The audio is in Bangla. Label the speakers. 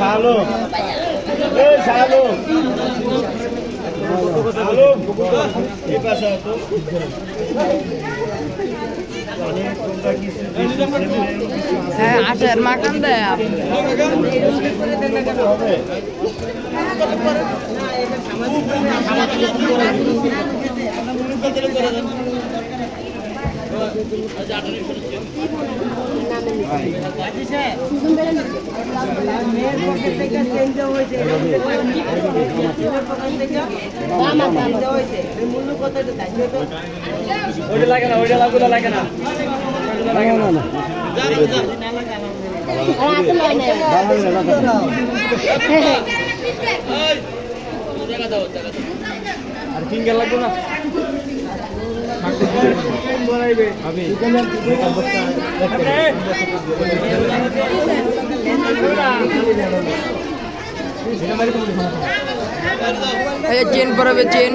Speaker 1: শালো এই শালো শালো এই পাশে তো
Speaker 2: হ্যাঁ আচার মাখান দেয়
Speaker 1: লাগে না ওইটা লাগে না আর ফিঙ্গার লাগবে না
Speaker 2: চেন পরাবে চেন